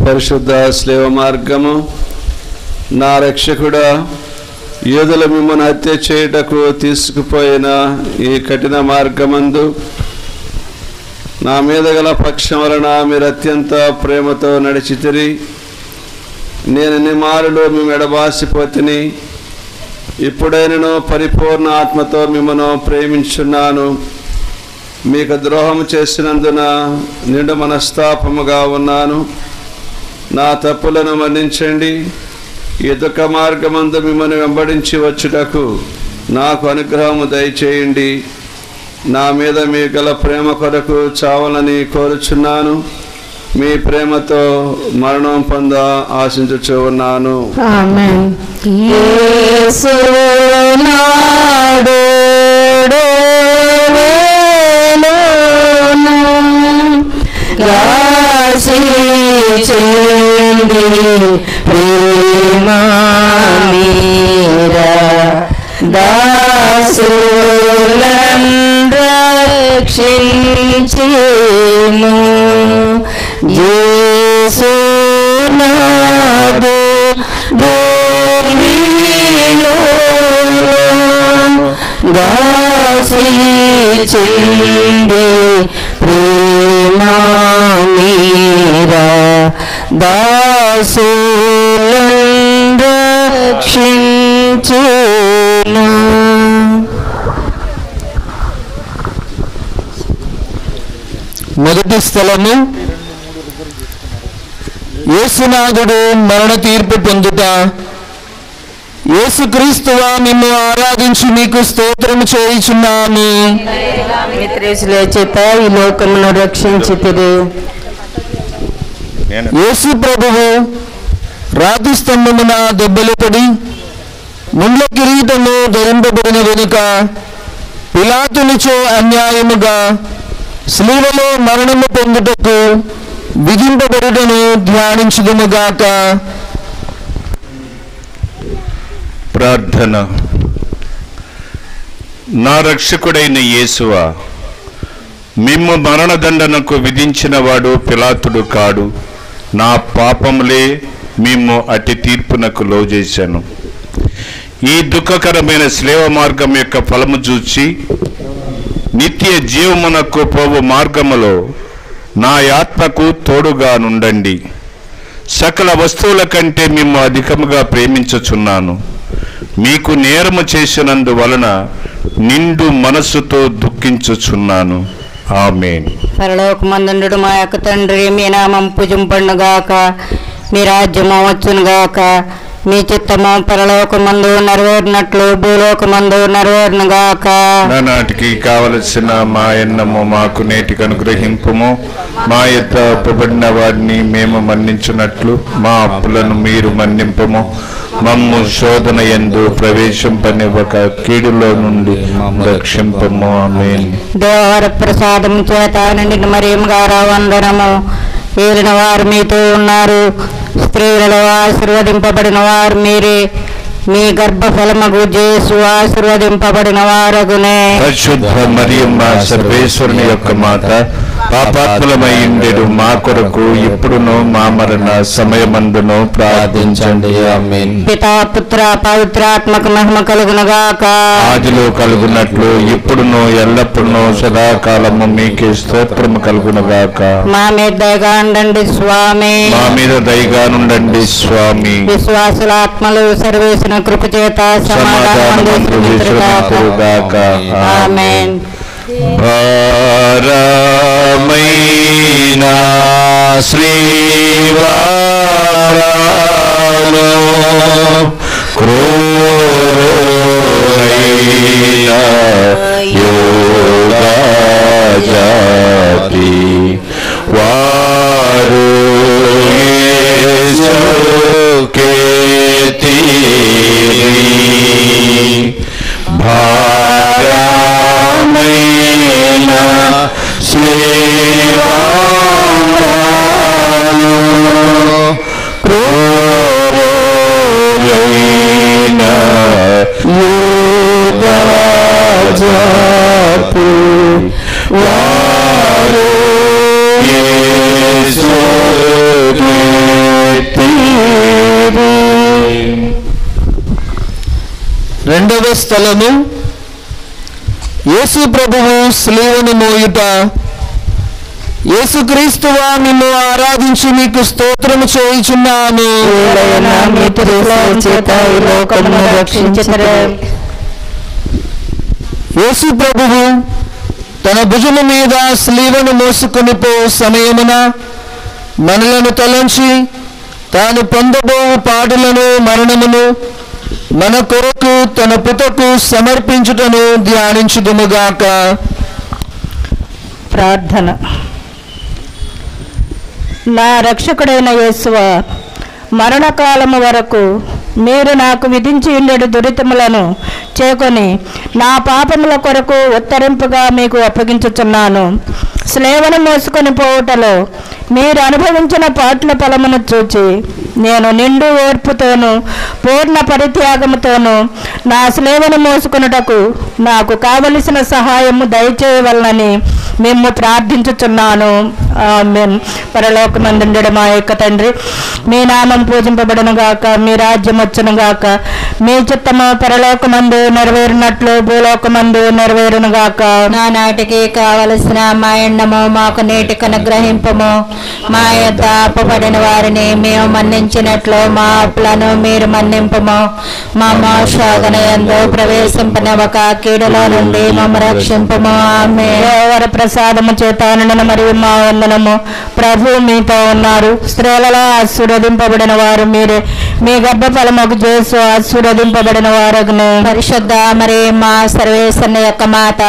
పరిశుద్ధ స్లేవ మార్గము. నా రక్షకుడా, యూదుల మిమ్మల్ని హత్య చేయుటకు తీసుకుపోయిన ఈ కఠిన మార్గమందు నా మీద గల పక్షం వలన మీరు అత్యంత ప్రేమతో నడిచితిరి. నేను నిమారులో మేము ఎడబాసిపోతిని. ఇప్పుడైనను పరిపూర్ణ ఆత్మతో మిమ్మల్ని ప్రేమించున్నాను. మీకు ద్రోహం చేసినందున నిండు మనస్తాపముగా ఉన్నాను. నా తప్పులను మన్నించండి. ఈ దుఃఖ మార్గమందు మిమ్మల్ని వెంబడించి వచ్చుటకు నాకు అనుగ్రహము దయచేయండి. నా మీద మీ గల ప్రేమ కొరకు చావాలని కోరుచున్నాను. మీ ప్రేమతో మరణం పొంద ఆశించుచు ఉన్నాను. ఆమేన్. రక్షించెను యేసు నాదు భూమిలో దాసిచెండి ప్రేమ మీరా దాసులను రక్షించెను. మొదటి స్థలము, యేసునాథుడు మరణ తీర్పు పొందుట. యేసుక్రీస్తువా నిన్ను ఆరాధించి మీకు స్తోత్రము చేయుచున్నాము. మిత్రేసులే చేత ఈ లోకమును రక్షించితిరి. యేసు ప్రభువు రాతి స్తంభమున దెబ్బలు పడి ముండ్ల కిరీటము ధరింపబడిన వెనుక పిలాతునిచో అన్యాయముగా శిలువలో మరణము పొందుటకు విధింపబడుటను ధ్యానించుదుముగాక. ప్రార్థన. నా రక్షకుడైన యేసువా, మిమ్ము మరణదండనకు విధించిన వాడు పిలాతుడు కాడు. నా పాపములే మిమ్ము అట్టి తీర్పునకు లోజేశాను. ఈ దుఃఖకరమైన శ్లేవ మార్గం యొక్క ఫలము చూచి నిత్య జీవమునకు పోవు మార్గములో నా ఆత్మకు తోడుగా నుండండి. సకల వస్తువుల కంటే మిమ్ము అధికముగా ప్రేమించుచున్నాను. మీకు నేరము చేసినందువలన నిండు మనస్సుతో దుఃఖించుచున్నాను. ఆమేన్. పరలోకమందుండు మా యొక్క తండ్రి, మీ నామం పూజింపండుగాక, మీ రాజ్యము వచ్చునుగాక, మీ చిత్తము పరలోకమందు నెరవేరినట్లు భూలోకమందు నెరవేరునుగాక. నానాటికి కావలసిన మా అన్నము మాకు నేటికి అనుగ్రహింపుము. మా యొద్ద అప్పుబడిన వారిని మేము మన్నించున్నట్లు మా అప్పులను మీరు మన్నింపము. మమ్ము శోధన యందు ప్రవేశింపనివ్వక కీడులో నుండి రక్షింపము. ఆమేన్. దేవర ప్రసాదం చేత నిండిన మరియమ్మ గారు వందనము. ఏలిన వారు మీతో ఉన్నారు, స్త్రీలలో ఆశీర్వదింపబడిన వారు మీరే. మీ గర్భఫలమగు యేసు ఆశీర్వదింపబడిన వారగునే. పరిశుద్ధ మరియమ్మ సర్వేశ్వరుని యొక్క మాత, పాపాత్ములమై ఉండెడు మా కొరకు ఇప్పుడును మా మరణ సమయమందును ప్రార్థించండి. ఆమేన్. పితా పుత్ర పవిత్రాత్మక మహిమ కలుగునుగాక. ఆదిలో కలుగునట్లు ఇప్పుడును ఎల్లప్పుడును సదాకాలము మీకే స్తోత్రము కలుగునుగాక. మా మీద దయగా ఉండండి స్వామి. మా మీద దయగానుండండి స్వామి. విశ్వాసుల ఆత్మలు సర్వేసిన కృప చేత సమాధానముగాక. ఆమేన్. భారమైన శ్రీవారాలో క్రూరైన యోగజాతి వారు యేసుకే భారమైన శ్రీవారాలో క్రూరైన రెండవ స్థలము యేసు ప్రభువు సిలువను మోయుట. యేసుక్రీస్తువా నిన్ను ఆరాధించి మీకు స్తోత్రము చేయుచున్నాను. యేసు ప్రభువు తన భుజము మీద సిలువను మోసుకొని పో సమయమున మనలను తలంచి తాను పొందబో పాడులను మరణమును మన కొరకు తన పుటకు సమర్పించుటను ధ్యానించుదుముగాక. ప్రార్థన. నా రక్షకుడైన యేసువా, మరణకాలము వరకు మీరు నాకు విధించి ఉండేడు దురితములను చేకొని నా పాపముల కొరకు ఉత్తరింపుగా మీకు అప్పగించుచున్నాను. స్లేవను మోసుకొని పోవుటలో మీరు అనుభవించిన పాటల ఫలమును చూచి నేను నిండు ఓర్పుతోనూ పూర్ణ పరిత్యాగముతోనూ నా స్లేవను మోసుకొనుటకు నాకు కావలసిన సహాయము దయచేయవలనని మేము ప్రార్థించుచున్నాను. ఆమేన్. పరలోకమందుండెడు మా యొక్క తండ్రి, మీ నామం పూజింపబడును గాక, మీ రాజ్యం వచ్చును గాక, మీ చిత్తము పరలోకమందు నెరవేరినట్లు భూలోకమందు నెరవేరును గాక. నానాటికి కావలసిన మా ఎండము మాకు నేటికి అనుగ్రహింపము. మా యొద్ద అప్పుబడిన వారిని మేము మన్నించినట్లు మా అప్పులను మీరు మన్నింపము. మా శోధన యందు ప్రవేశింపనివ్వక కీడులో నుండి మమ్మ రక్షింపము. ఆమేన్. ప్రసాదము చేత నిండిన మరియు మా వందనము. ప్రభు మీతో ఉన్నారు. స్త్రీలలో ఆశీర్వదింపబడిన వారు మీరే. మీ గర్భఫలముకు చేసు ఆశీర్వదింపబడిన వారగును. పరిశుద్ధ మరి మా సర్వేశ్వరుని యొక్క మాత,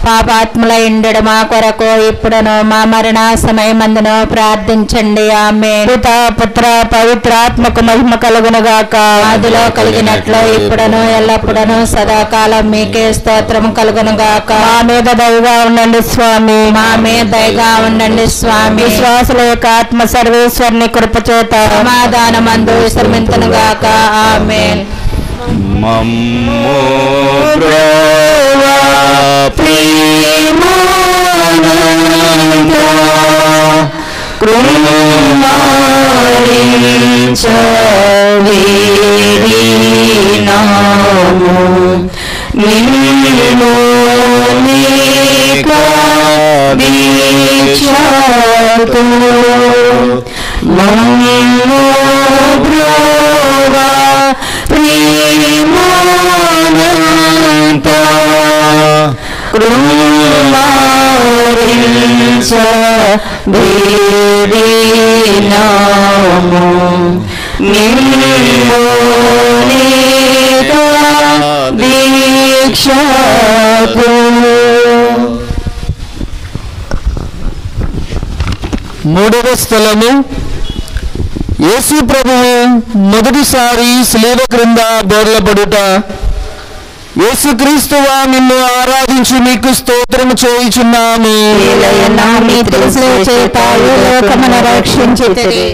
పాపాత్ముల ఇండెడు మా కొరకు ఇప్పుడును మా మరణ సమయమందును ప్రార్థించండి. ఆమేన్. పితా పుత్ర పవిత్రాత్మకు మహిమ కలుగును గాక. ఆదిలో కలిగినట్లు ఇప్పుడును ఎల్లప్పుడును సదాకాలం మీకే స్తోత్రం కలుగును గాక. మా మీద దయగా ఉండండి స్వామి. మా మీద దయగా ఉండండి స్వామి. విశ్వాసుల యొక్క ఆత్మ సర్వేశ్వరుని కృప చేత సమాధానమందు విశ్రమింతును గాక. ఆమేన్. మమ్ము బ్రోవా ప్రేమానంద కృమారించవేరినాము నిన్ను దీక్షతో మమ్ము బ్రోవా ప్రేమానంద కృమారించవేరినాము నిన్ను దీక్షతో. మూడవ స్థలము యేసు ప్రభువు మొదటిసారి శిలువ క్రింద బోర్లపడుట. యేసుక్రీస్తువా నిన్ను ఆరాధించి మీకు స్తోత్రము చేయుచున్నాము. మీ త్రిశూల చేత ఈ లోకమును రక్షించితిరి.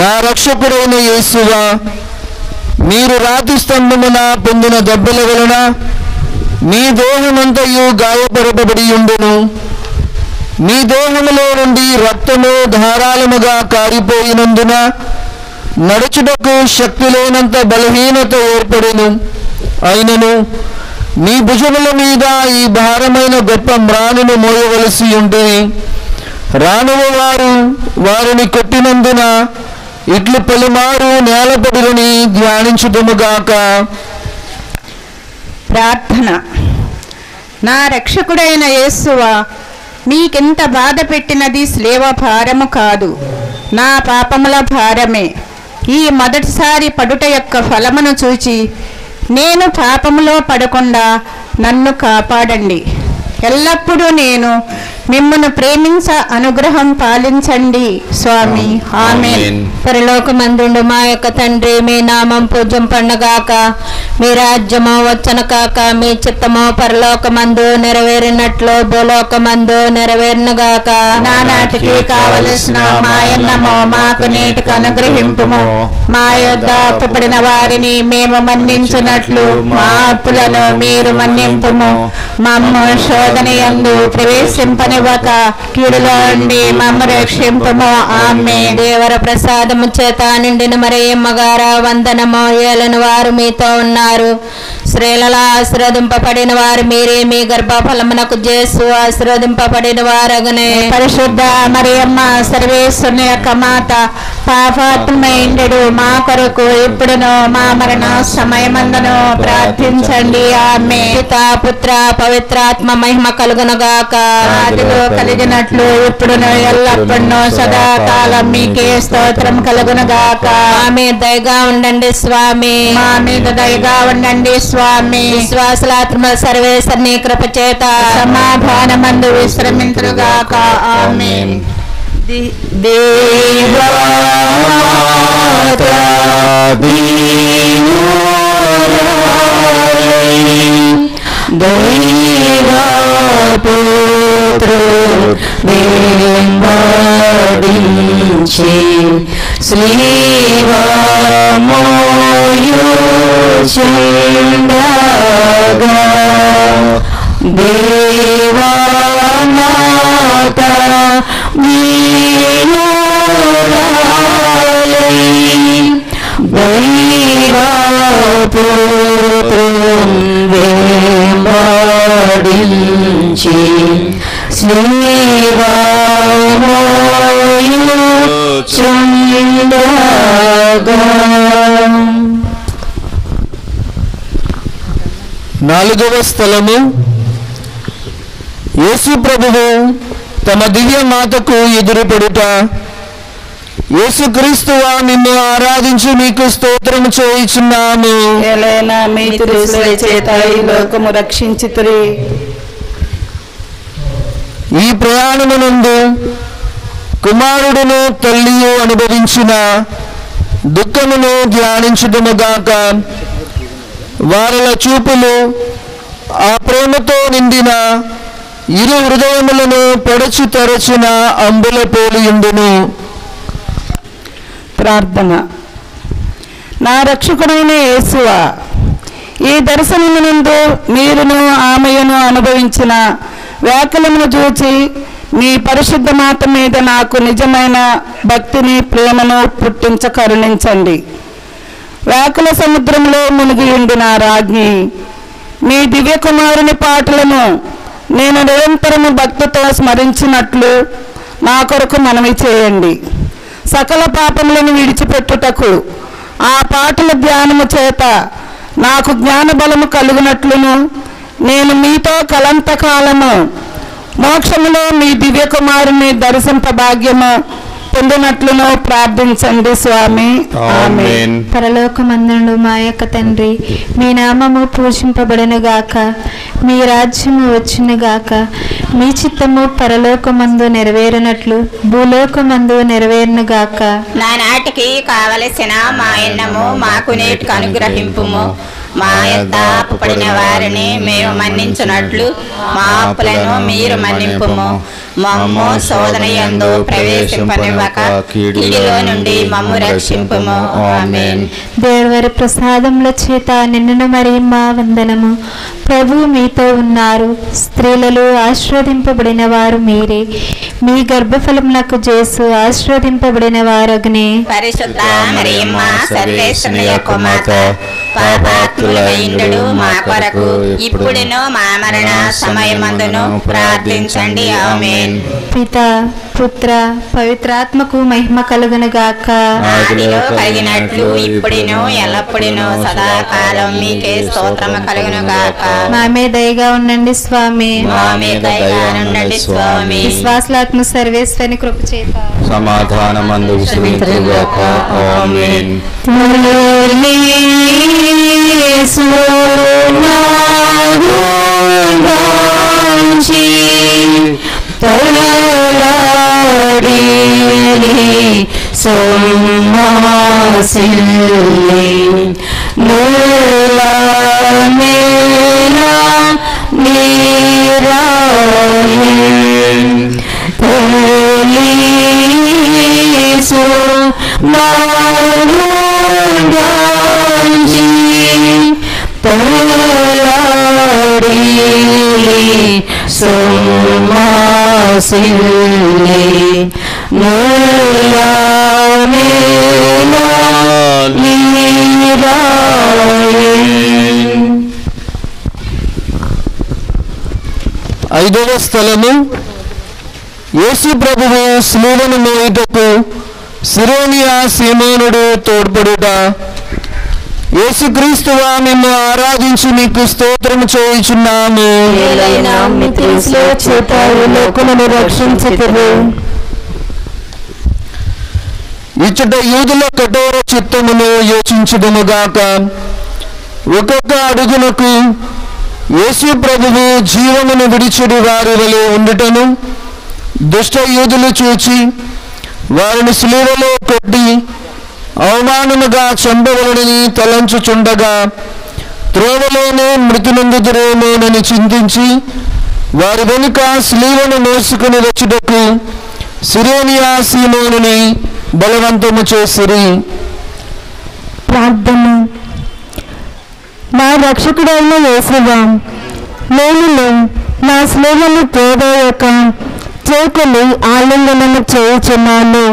నా రక్షకుడైన యేసువా, మీరు రాతి స్తంభమున పొందిన దెబ్బల వలన మీ దేహమంతయు గాయపరపబడి ఉండును. మీ దేహములో నుండి రక్తము ధారాళముగా కారిపోయినందున నడుచుటకు శక్తి లేనంత బలహీనత ఏర్పడును. అయినను మీ భుజముల మీద ఈ భారమైన గొప్ప మ్రానును మోయవలసి ఉంటుంది. రానువ వారు వారిని కొట్టినందున ఇట్లు పలుమారు నేలపడులని ధ్యానించుదుముగాక. ప్రార్థన. నా రక్షకుడైన యేసువా, మీకెంత బాధ పెట్టినది స్లేవ భారము కాదు, నా పాపముల భారమే. ఈ మొదటిసారి పడుట యొక్క ఫలమును చూచి నేను పాపములో పడకుండా నన్ను కాపాడండి. ఎల్లప్పుడూ నేను మిమ్మల్ని ప్రేమించ అనుగ్రహం పాలించండి స్వామి. ఆమేన్. పరలోకమందుండు మా యొక్క తండ్రి, మీ నామం పూజ్యం పండుగాక, మీ రాజ్యము వచ్చును కాక, మీ చిత్తము పరలోకమందు నెరవేరినట్లు భూలోకమందు నెరవేరునుగాక. నానాటికి కావలసిన మా అన్నము మాకు నేటికి అనుగ్రహింపుము. మా యొద్ద అప్పుబడిన వారిని మేము మన్నించినట్లు మా అప్పులను మీరు మన్నింపుము. మమ్ము శోధన యందు ప్రవేశింపని ప్రవేశింపనివ్వక కీడులో నుండి మమ్మ రక్షింపుము. ఆమేన్. దేవర ప్రసాదము చేత నిండిన మరియమ్మ గారా వందనము. ఏలను వారు మీతో ఉన్నారు, స్త్రీలలో ఆశీర్వదింపబడిన వారు మీరే, మీ గర్భఫలమునకు జేసు ఆశీర్వదింపబడిన వారగనే. పరిశుద్ధ మరియమ్మ సర్వేశ్వరుని యొక్క మాత, పాపాత్మైండెడు మా కొరకు ఇప్పుడును మా మరణ సమయమందును ప్రార్థించండి. ఆమేన్. పితా పుత్ర పవిత్రాత్మ మహిమ కలుగునుగాక. ఆదిలో కలిగినట్లు ఇప్పుడును ఎల్లప్పుడూ సదాకాలం మీకే స్తోత్రం కలుగునుగాక. ఆమె దయగా ఉండండి స్వామి, మా మీద దయగా ఉండండి స్వామి. విశ్వాసలాత్మ సర్వేశ్వరుని కృప చేత సమాధానమందు విశ్రమింతురుగాక. ఆమేన్. నాలుగవ స్థలము, యేసు ప్రభువు తమ దివ్య మాతకు ఎదురుపడుట. యేసుక్రీస్తువా నిన్ను ఆరాధించి మీకు స్తోత్రము చేయుచున్నాము. ఏలైనా మీ తిరుసుల చేత ఈ లోకము రక్షించితిరి. ఈ ప్రయాణమునందు కుమారుడును తల్లియు అనుభవించిన దుఃఖమును ధ్యానించుదుముగాక. వారల చూపులు ఆ ప్రేమతో నిండిన ఇరు హృదయములను పొడచి తెరచిన అంబుల పోలియుండును. ప్రార్థన. నా రక్షకుడైన యేసువా, ఈ దర్శనమునందు మీరును ఆమెను అనుభవించిన వ్యాకులమును చూచి మీ పరిశుద్ధ మాత మీద నాకు నిజమైన భక్తిని ప్రేమను పుట్టించ కరుణించండి. వ్యాకుల సముద్రంలో మునిగి ఉండిన రాజ్ఞి, మీ దివ్య కుమారుని పాటలను నేను నిరంతరము భక్తితో స్మరించినట్లు నా కొరకు మనవి చేయండి. సకల పాపములను విడిచిపెట్టుటకు ఆ పాటల ధ్యానము చేత నాకు జ్ఞాన బలము కలుగునట్లును, నేను మీతో కలంతకాలము మోక్షములో మీ దివ్య కుమారుని దర్శింప భాగ్యము పొందినట్లును ప్రార్థించండి స్వామి. ఆమేన్. పరలోకమందుండు మా యొక్క తండ్రి, మీ నామము పూజింపబడును గాక, మీ రాజ్యము వచ్చును గాక, మీ చిత్తము పరలోకమందు నెరవేరునట్లు భూలోకమందు నెరవేరును గాక. నానాటికి కావలసిన మా అన్నము మాకు నేటికి అనుగ్రహింపుము. మా యొద్ద అప్పుపడిన వారిని మేము మన్నించినట్లు మా అప్పులను మీరు మన్నింపుము. మమ్ము శోధన యందు ప్రవేశింపనివ్వక కీడులో నుండి మమ్ము రక్షింపుము. ఆమేన్. దేవరి ప్రసాదముల చేత నిండిన మరియమ్మ వందనము. ప్రభు మీతో ఉన్నారు, స్త్రీలలో ఆశీర్వదింపబడిన వారు మీరే, మీ గర్భఫలమునకు జేసు ఆశీర్వదింపబడిన వారగునే. పరిశుద్ధ మరియమ్మ సర్వేశ్వరుని యొక్క మాత, పాపాత్ములైండు మా కొరకు ఇప్పుడును మా మరణ సమయమందును ప్రార్థించండి. ఆమేన్. పిత పుత్ర పవిత్రాత్మకు మహిమ కలుగును గాక. ఆదిలో కలిగినట్లు ఇప్పుడును ఎల్లప్పుడును సదాకాలం మీకే స్తోత్రము కలుగును గాక. మా మీద దయగా ఉండండి స్వామి. మా మీద దయగా ఉండండి స్వామి. విశ్వాసాత్మ సర్వేశ్వరుని కృప చేత సమాధానమందు విశ్రమించుగాక. ఆమేన్. Somma ఐదవ స్థలము యేసు ప్రభువు శిలువను మోయుటకు సిరోనియా సీమోనుడు తోడ్పడుట. యేసుక్రీస్తువా మేము ఆరాధించి మీకు స్తోత్రము చేయుచున్నాము. ఇచ్చట యూదుల కఠోర చిత్తమును యోచించుదుముగాక. ఒక్కొక్క అడుగునకు యేసు ప్రభువు జీవమును విడిచిడి వారి వలె ఉండుటను దుష్ట యూదులు చూచి వారిని సిలువలో కొట్టి అవమానముగా చంపవలనని తలంచుచుండగా త్రోవలోనే మృతి నొందుదురేమోనని చింతించి వారి వెనుక సిలువను మోసుకుని వచ్చుటకు సిరోనియా సీమోనుని బలవంతము చేసిరి. ప్రార్థన. నా రక్షకుడైన యేసువా, నేను నా స్నేహము తోడేయక చేకుని ఆలింగనము చేయుచున్నాను.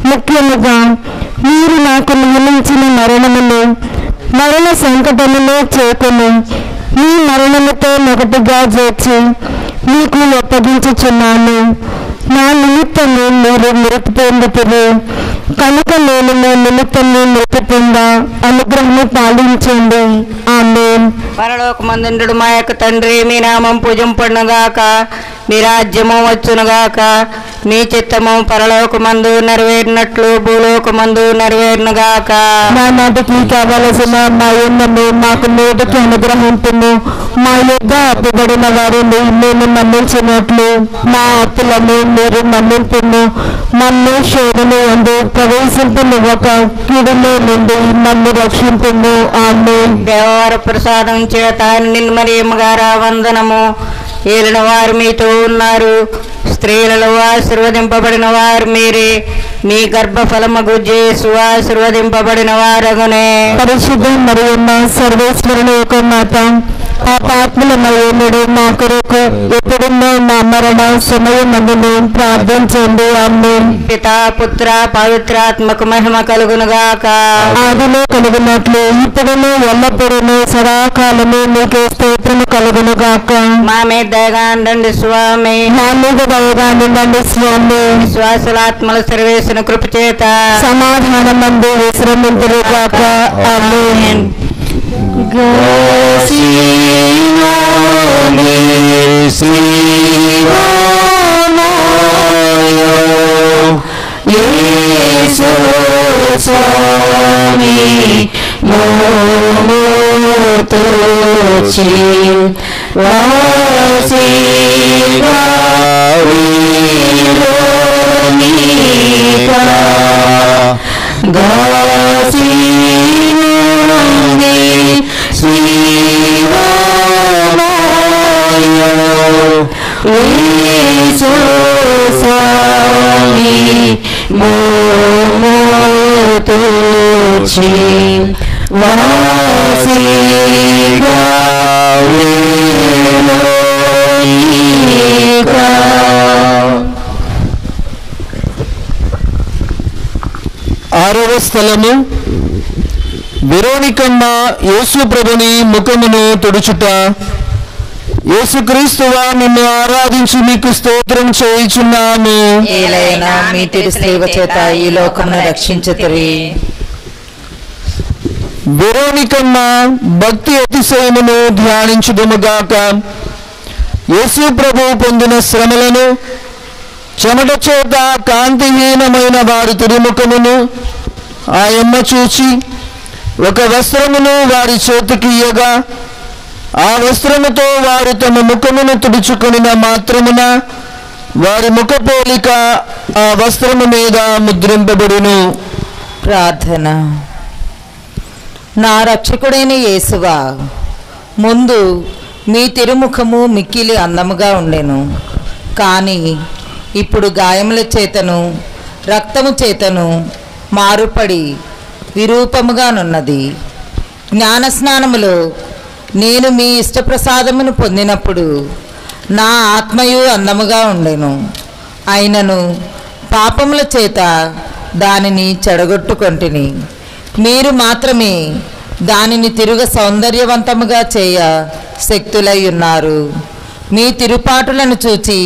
ముఖ్యముగా మీరు నాకు నియమించిన మరణ సంకటమును చేకుని మీ మరణముతో ఒకటిగా చేర్చి మీకు అప్పగించుచున్నాను. నా నిమిత్తము మీరు మృతి పొందుతురు కనుక నేను మీ నిమిత్తము మృతి పొంద అనుగ్రహము పాలించండి. ఆమేన్. పరలోకమందుండు మా యొక్క తండ్రి, మీ నామం పూజింపడునుగాక, మీ రాజ్యము వచ్చునుగాక, మీ చిత్తము పరలోకమందు నెరవేరినట్లు భూలోకమందు నెరవేరునుగాక. మా నాటికి కావలసిన మా ఎన్నము మాకు నేటికి అనుగ్రహింపుము. మా యొద్ద అప్పుబడిన వారిని మేము మన్నించినట్లు మా అప్పులను మీరు మన్నింపుము. మమ్ము శోధన యందు ప్రవేశింపనివ్వక కీడులో నుండి మమ్ము రక్షింపుము. ఆమేన్. దేవవర ప్రసాదం చేత నిన్ను మరియమ్మ గారా వందనము. ఏలిన వారు మీతో ఉన్నారు, స్త్రీలలో ఆశీర్వదింపబడిన వారు మీరే, మీ గర్భఫలమగు యేసు ఆశీర్వదింపబడిన వారగునే. పరిశుద్ధ మరియమ్మ సర్వేశ్వరుని యొక్క మాత, ఆ పాత్మలమయ్యుడు మా కొరకు ఎప్పుడున్నో మా మరణ సమయమందును ప్రార్థించండి. ఆమేన్. పితా పుత్ర పవిత్రాత్మకు మహిమ కలుగునుగాక. ఆదిలో కలిగినట్లు ఇప్పుడును ఎల్లప్పుడూ సదాకాలము మీకే స్తోత్రము కలుగునుగాక. మా మీద దయగాండండి స్వామి, మా మీద దయగాండండి స్వామి. విశ్వాసులాత్మల సర్వేసిన కృప చేత సమాధానమందు విశ్రమింతురుగాక. ఆమేన్. ఆరవ స్థలము వెరోనికమ్మ యేసు ప్రభుని ముఖమును తుడుచుట. యేసుక్రీస్తువా నిన్ను ఆరాధించి మీకు స్తోత్రం చేయుచున్నాము. ఏలైనా మీ తిరుసేవ చేత ఈ లోకమును రక్షించుతిరి. వెరోనికమ్మ భక్తి అతిశయమును ధ్యానించుదుముగాక. యేసు ప్రభువు పొందిన శ్రమలను, చెమట చేత కాంతిహీనమైన వారి తిరుముఖమును ఆయమ్మ చూచి ఒక వస్త్రమును వారి చేతికి ఇయ్యగా ఆ వస్త్రముతో వారు తమ ముఖమును తుడుచుకొనిన మాత్రమున వారి ముఖ పోలిక ఆ వస్త్రము మీద ముద్రింపబడును. ప్రార్థన. నా రక్షకుడైన యేసువా, ముందు మీ తిరుముఖము మిక్కిలి అందముగా ఉండెను, కానీ ఇప్పుడు గాయముల చేతను రక్తము చేతను మారుపడి విరూపముగానున్నది. జ్ఞానస్నానములో నేను మీ ఇష్టప్రసాదమును పొందినప్పుడు నా ఆత్మయు అందముగా ఉండెను. అయినను పాపముల చేత దానిని చెడగొట్టుకొంటిని. మీరు మాత్రమే దానిని తిరుగ సౌందర్యవంతముగా చేయ శక్తులై ఉన్నారు. మీ తిరుపాటులను చూచి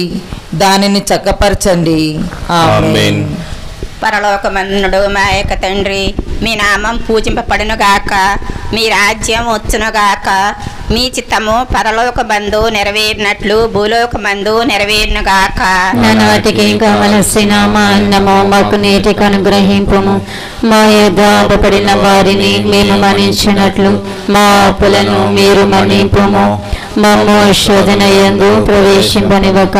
దానిని చక్కపరచండి. ఆమేన్. పరలోకమందుడు మా యొక్క తండ్రి, మీ నామం పూజింపబడునుగాక, మీ రాజ్యం వచ్చునుగాక, మీ చిత్తము పరలోకమందు నెరవేరినట్లు భూలోకమందు నెరవేరునుగాక. నానాటికి కావలసిన మా అన్నము మాకు నేటికి అనుగ్రహింపుము. మా యొద్ద అప్పుపడిన వారిని మేము మన్నించినట్లు మా అప్పులను మీరు మన్నింపుము. మమ్ము శోధన యందు ప్రవేశింపనివ్వక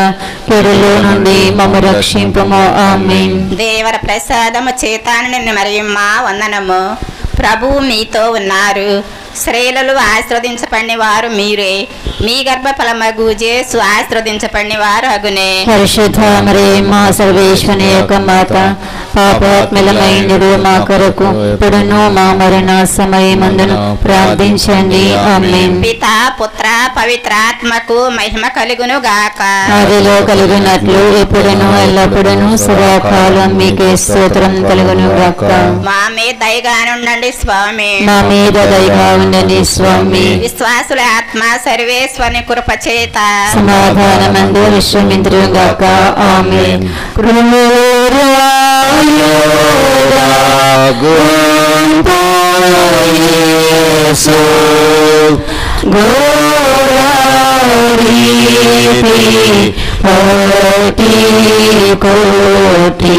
కీడులో నుండి మమ్ము రక్షింపుము. ఆమేన్. దేవర ప్రసాదము చేతాను నిన్ను మరియమ్మ వందనము. ప్రభువు మీతో ఉన్నారు. స్త్రీలలో ఆశీర్వదించబడిన వారు మీరే. మీ గర్భఫలమగు యేసు ఆశీర్వదించబడిన వారు అగునే. పరిశుద్ధ మరియమ్మ సర్వేశ్వరుని యొక్క మాత, పాపాత్ములమైనడు మా కొరకు ఇప్పుడును మా మరణ సమయమందును ప్రార్థించండి. ఆమేన్. పితా పుత్ర పవిత్రాత్మకు మహిమ కలుగును గాక. ఆదిలో కలిగినట్లు ఇప్పుడును ఎల్లప్పుడును సదాకాలం మీకే స్తోత్రం కలుగును గాక. మా మీద దయగానుండండి స్వామి. మా మీద దయగా ఉండండి స్వామి. విశ్వాసుల ఆత్మ సర్వేశ్వరుని కృప చేత సమాధానమందు విశ్రమింతురు గాక. ఆమేన్. కోటి మేరా కోటి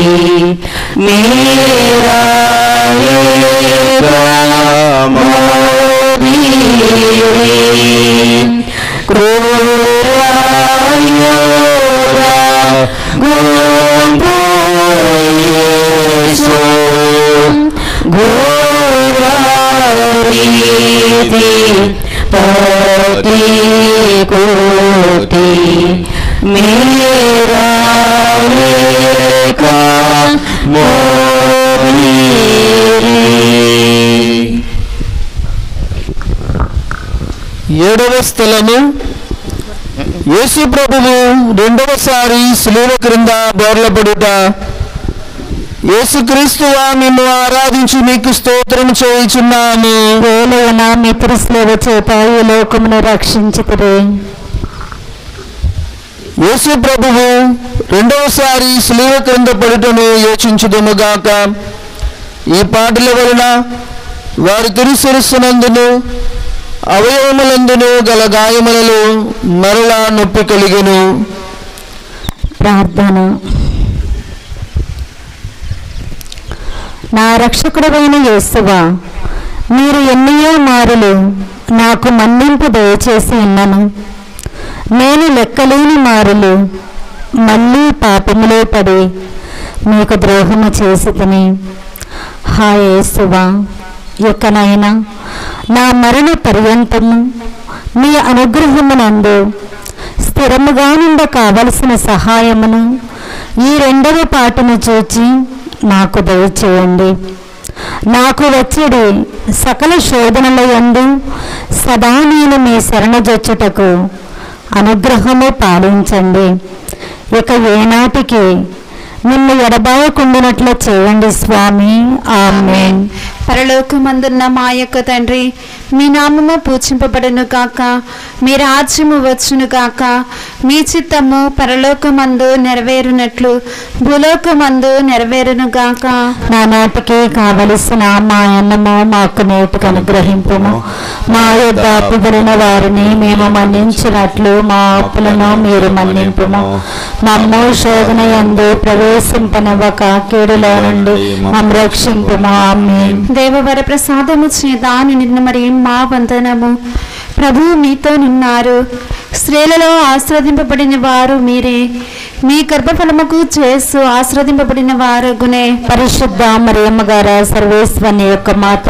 మేరా ఏడవ స్థలము, యేసు ప్రభువు రెండవసారి శిలువ క్రింద బోర్లపడుట. యేసుక్రీస్తువా మిమ్ము ఆరాధించి మీకు స్తోత్రం చేయుచున్నాము. వేలైన మిత్ర సేవ చేత ఈ లోకమును రక్షించుతురే. యేసు ప్రభువు రెండవసారి శిలువ క్రింద పడుటను యోచించుదుముగాక. ఈ పాటల వలన వారి తిరుశిరస్సునందును అవయవములందును గల గాయములలో మరలా నొప్పి కలిగెను. ప్రార్థన. నా రక్షకుడైన యేసువా, మీరు ఎన్నో మారులు నాకు మన్నింపు దయచేసి ఉన్నాను. నేను లెక్కలేని మారులు మళ్ళీ పాపములో పడి మీకు ద్రోహము చేసి తిని. హా యేసువా, యొక్కనైనా నా మరణ పర్యంతము మీ అనుగ్రహమునందు స్థిరముగా నుండ కావలసిన సహాయమును ఈ రెండవ పాటను చూచి నాకు దయచేయండి. నాకు వచ్చేది సకల శోధనల యందు సదా నేను మీ శరణజొచ్చుటకు అనుగ్రహము పాలించండి. ఇక ఏనాటికి నిన్ను ఎడబాయకుండినట్లు చేయండి స్వామి. ఆమేన్. పరలోకమందున్న మా యొక్క తండ్రి, మీ నామము పూజింపబడును గాక, మీ రాజ్యము వచ్చును గాక, మీ చిత్తము పరలోకమందు నెరవేరునట్లు భూలోకమందు నెరవేరును గాక. నానాటికి కావలసిన మా అన్నము మాకు నేటికి అనుగ్రహింపుము. మా యొద్ద అప్పుబడిన వారిని మేము మన్నించినట్లు మా అప్పులను మీరు మన్నింపుము. మమ్ము శోధన యందు ప్రవేశింపనివ్వక కీడులో నుండి మమ్ము రక్షింపుము. ఆమేన్. దేవవర ప్రసాదము చేదాని నిన్న మరి మా వందనము. ప్రభువు మీతో నున్నారు. స్త్రీలలో ఆశ్రదింపబడిన వారు మీరే. మీ గర్భఫలముకు చేసు ఆశ్రదింపబడిన వారు గునే. పరిశుద్ధ మరియమ్మ గారు సర్వేశ్వరుని యొక్క మాత,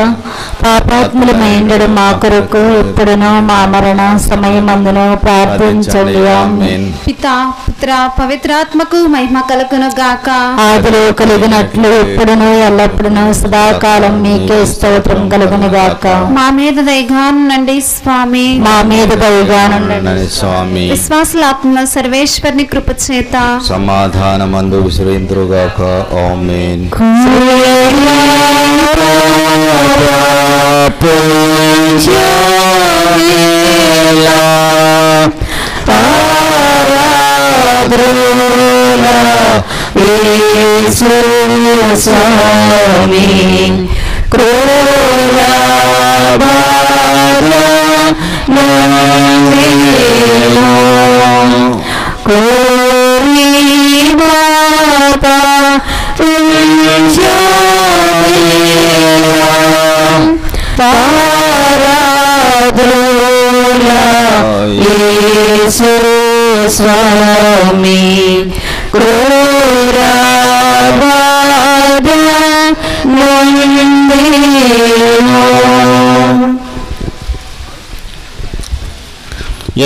పాపాత్ములమైండడు మా కొరకు ఇప్పుడును మా మరణ సమయమందును ప్రార్థించండి. ఆమేన్. పితా పుత్ర పవిత్రాత్మకు మహిమ కలుగును గాక. ఆదిలో కలిగినట్లు ఇప్పుడును ఎల్లప్పుడును సదాకాలం మీకే స్తోత్రం కలుగును గాక. మా మీద దయగానుండండి స్వామి. మా మీద దయగానుండండి స్వామి. విశ్వాసుల ఆత్మలో సర్వేశ్వరుని కృప చేత సమాధానమందు విశ్రయింతురుగాక. ఆమేన్. స్వామి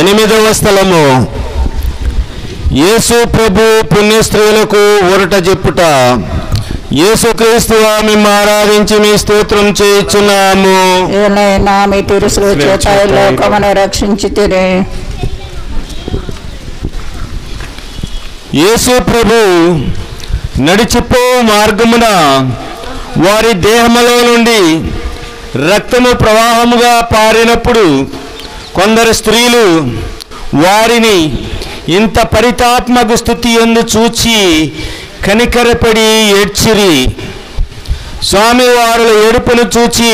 ఎనిమిదవ స్థలము యేసు ప్రభు పుణ్యస్త్రీలకు ఊరట చెప్పుట. యేసుక్రీస్తు మిమ్ము ఆరాధించి మీ స్తోత్రం చేయుచున్నాము. ఏలైనా మీ తిరుసుల చేత లోకమును రక్షించితిరి. యేసు ప్రభు నడిచిపో మార్గమున వారి దేహములో నుండి రక్తము ప్రవాహముగా పారినప్పుడు కొందరు స్త్రీలు వారిని ఇంత పరితాత్మక స్థితి యందు చూచి కనికరపడి ఏడ్చిరి. స్వామి వారుల ఏడుపును చూచి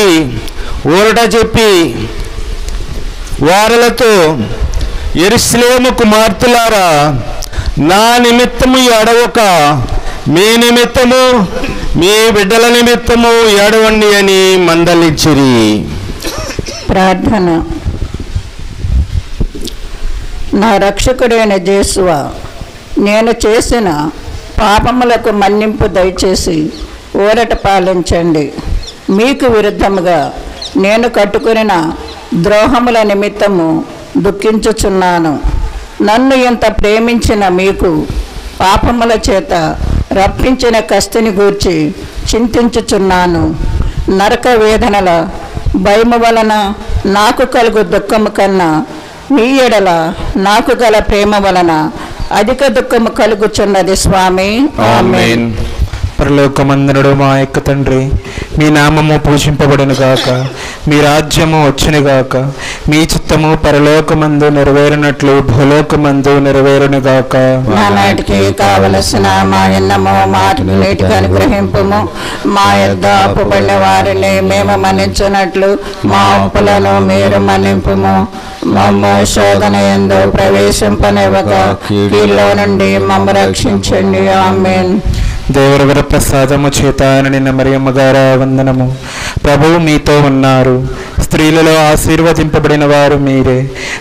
ఊరట చెప్పి వారులతో, యెరూషలేము కుమార్తెలారా, నా నిమిత్తము ఏడవక మీ నిమిత్తము మీ బిడ్డల నిమిత్తము ఏడవండి అని మందలించిరి. ప్రార్థన. నా రక్షకుడైన యేసువా, నేను చేసిన పాపములకు మన్నింపు దయచేసి ఊరట పాలించండి. మీకు విరుద్ధముగా నేను కట్టుకున్న ద్రోహముల నిమిత్తము దుఃఖించుచున్నాను. నన్ను ఇంత ప్రేమించిన మీకు పాపముల చేత రప్పించిన కస్తిని గూర్చి చింతించుచున్నాను. నరక వేదనల భయము వలన నాకు కలుగు దుఃఖము కన్నా మీ ఎడల నాకు గల ప్రేమ వలన అధిక దుఃఖము కలుగుచున్నది స్వామి. ఆమేన్. పరలోకమందునుడు మా యొక్క తండ్రి, మీ నామము పూజింపబడును గాక, మీ రాజ్యము వచ్చును గాక, మీ చిత్తము పరలోకమందు నెరవేరినట్లు భూలోకమందు నెరవేరును గాక. నానాటికి కావలసిన మా అన్నము మాటికి నీటికి అనుగ్రహింపుము. మా యొద్ద అప్పుబడిన వారిని మేము మన్నించినట్లు మా అప్పులను మీరు మన్నింపుము. మమ్ము శోధన యందు ప్రవేశింపనివ్వక కీడులో నుండి మమ్ము రక్షించండి. ఆమేన్. దేవరవర ప్రసాదము చేత నిన్న మరియమ్మ గారా వందనము. ప్రభువు మీతో ఉన్నారు, స్త్రీలలో ఆశీర్వదింపబడిన వారు మీరే,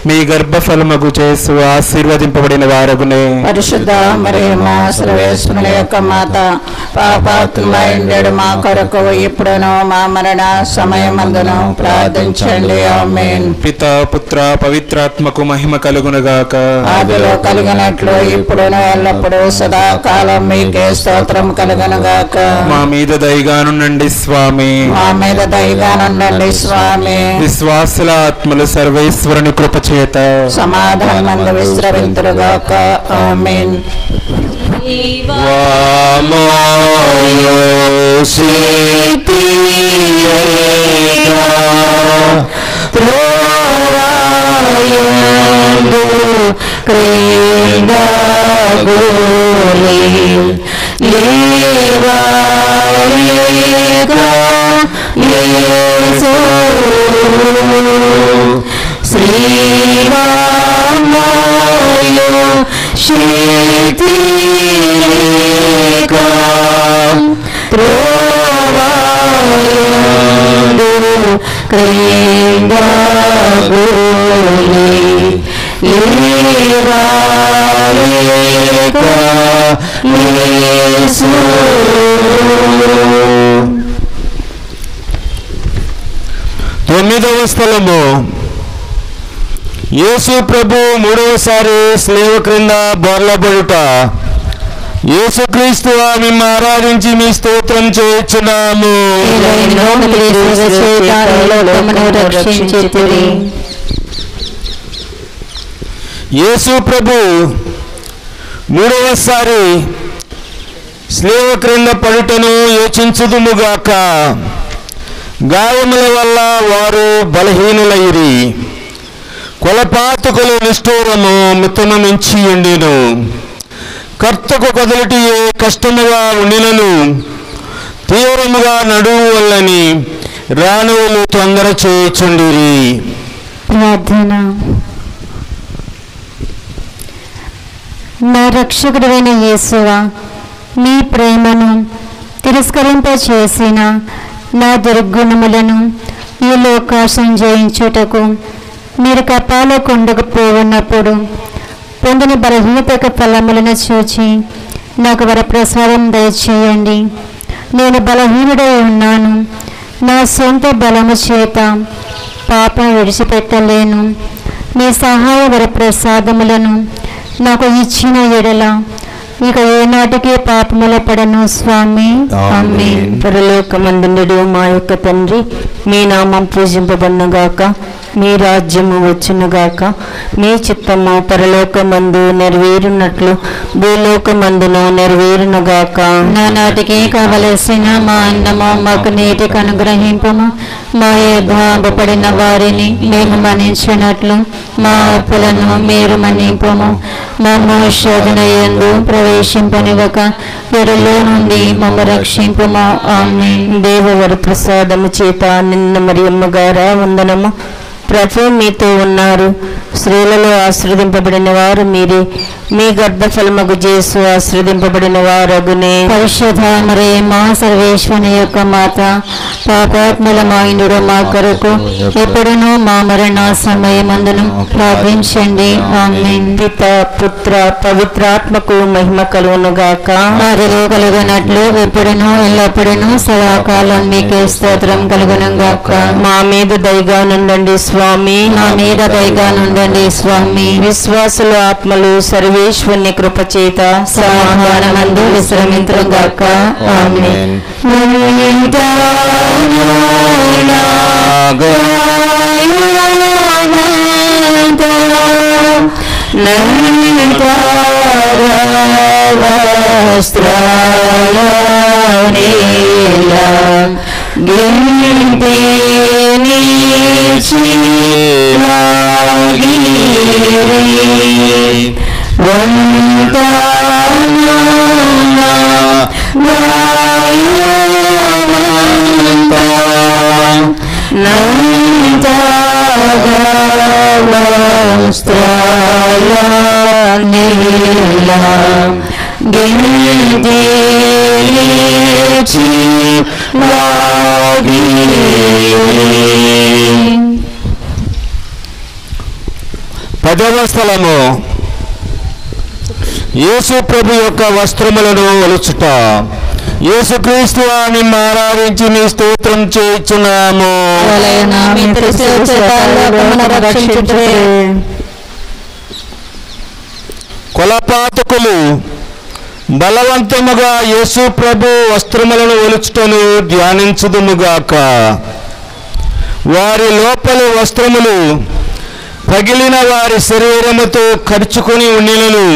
మీ గర్భఫలమగు యేసు ఆశీర్వదింపబడిన వారగునే. పరిశుద్ధ మరియమ్మ సర్వేశ్వరుని యొక్క మాత, పాపాత్ములైండెడు మా కొరకు ఇప్పుడును మా మరణ సమయమందును ప్రార్థించండి. ఆమేన్. పితా పుత్ర పవిత్రాత్మకు మహిమ కలుగునుగాక. ఆదిలో కలిగినట్లు ఇప్పుడును ఎల్లప్పుడూ సదాకాలం మీకే స్తోత్రం కలుగునుగాక. మా మీద దయగానుండండి స్వామి. మా మీద దయగానుండండి స్వామి. విశ్వాసుల ఆత్మలు సర్వేశ్వరుని కృప చేత సమాధానమందు విశ్రమింతురుగాక. ఆమేన్. తొమ్మిదవ స్థలము యేసు ప్రభు మూడవసారి స్లేవ క్రింద బోర్లబడుట. యేసుక్రీస్తు మిమ్ము ఆరాధించి మీ స్తోత్రం చేయుచున్నాము. యేసు ప్రభు మూడవసారి స్లేవ క్రింద పడుటను యోచించుదుముగాక. గాయముల వల్ల వారు బలహీనులైరి, కొలపాతకులు నిష్ఠూరము మితము మించి ఉండెను. కర్తకు కదలిటి కష్టముగా ఉండినను తీవ్రముగా నడువు వల్లని రాణువులు తొందర చేయుచుండిరి. ప్రార్థన. నా రక్షకుడైన యేసువా, మీ ప్రేమను తిరస్కరింపచేసిన నా దుర్గుణములను ఈ లోకాశం జయించుటకు మీరు కపాల కొండకు పోవున్నప్పుడు పొందిన బలహీనత ఫలములను చూచి నాకు వరప్రసాదం దయచేయండి. నేను బలహీనుడై ఉన్నాను. నా సొంత బలము చేత పాపం విడిచిపెట్టలేను. మీ సహాయ వరప్రసాదములను నాకు ఇచ్చిన ఎడల ఇక ఏనాటికి పాపముల పడను స్వామి. ఆమేన్. పరలోకమందుండు మా యొక్క తండ్రి, మీ నామం పూజింపబడునుగాక, మీ రాజ్యము వచ్చునుగాక, మీ చిత్తము పరలోకమందు నెరవేరునట్లు భూలోకమందును నెరవేరునుగాక. నానాటికి కావలసిన మా అన్నము మాకు నేటికి అనుగ్రహింపము. మా బాధపడిన వారిని మేము మన్నించినట్లు మా అప్పులను మీరు మన్నింపము. మమ్మ శోధన యందు ప్రవేశింపనివ్వక చెడులో నుండి మమ్మ రక్షింపము. ఆమేన్. దేవవర ప్రసాదము చేత నిన్న మరియమ్మ గారా వందనము. ప్రభు మీతో ఉన్నారు, స్త్రీలలో ఆశీర్వదింపబడిన వారు మీరే, మీ గర్భఫలమగు యేసు ఆశీర్వదింపబడిన వారగునే. పరిశుద్ధ మరియమ్మ సర్వేశ్వరుని యొక్క మాత, పాపాత్ములమైనడు మా కొరకు ఎప్పుడునూ మా మరణ సమయమందును ప్రార్థించండి. ఆమేన్. పిత పుత్ర పవిత్రాత్మకు మహిమ కలుగునుగాక. వారిలో కలుగునట్లు ఎప్పుడునూ ఎల్లప్పుడూ సదాకాలం మీకే స్తోత్రం కలుగునుగాక. మా మీద దయగా నుండండి స్వామి, మా మీద దయగా నుండండి స్వామి. విశ్వాసుల ఆత్మలు సర్వేశ్వరుని కృపచేత సమాధానమందు విశ్రమింతురుగాక. ఆమేన్. పదవ స్థలము యేసు ప్రభు యొక్క వస్త్రములను ఒలుచుట. యేసుక్రీస్తు అని ఆరాధించి నీ స్తోత్రం చేయుచున్నాము. కొలపాతకులు బలవంతముగా యేసు ప్రభు వస్త్రములను ఒలుచుటను ధ్యానించుదుముగాక. వారి లోపలి వస్త్రములు పగిలిన వారి శరీరముతో ఖర్చుకొని ఉండినను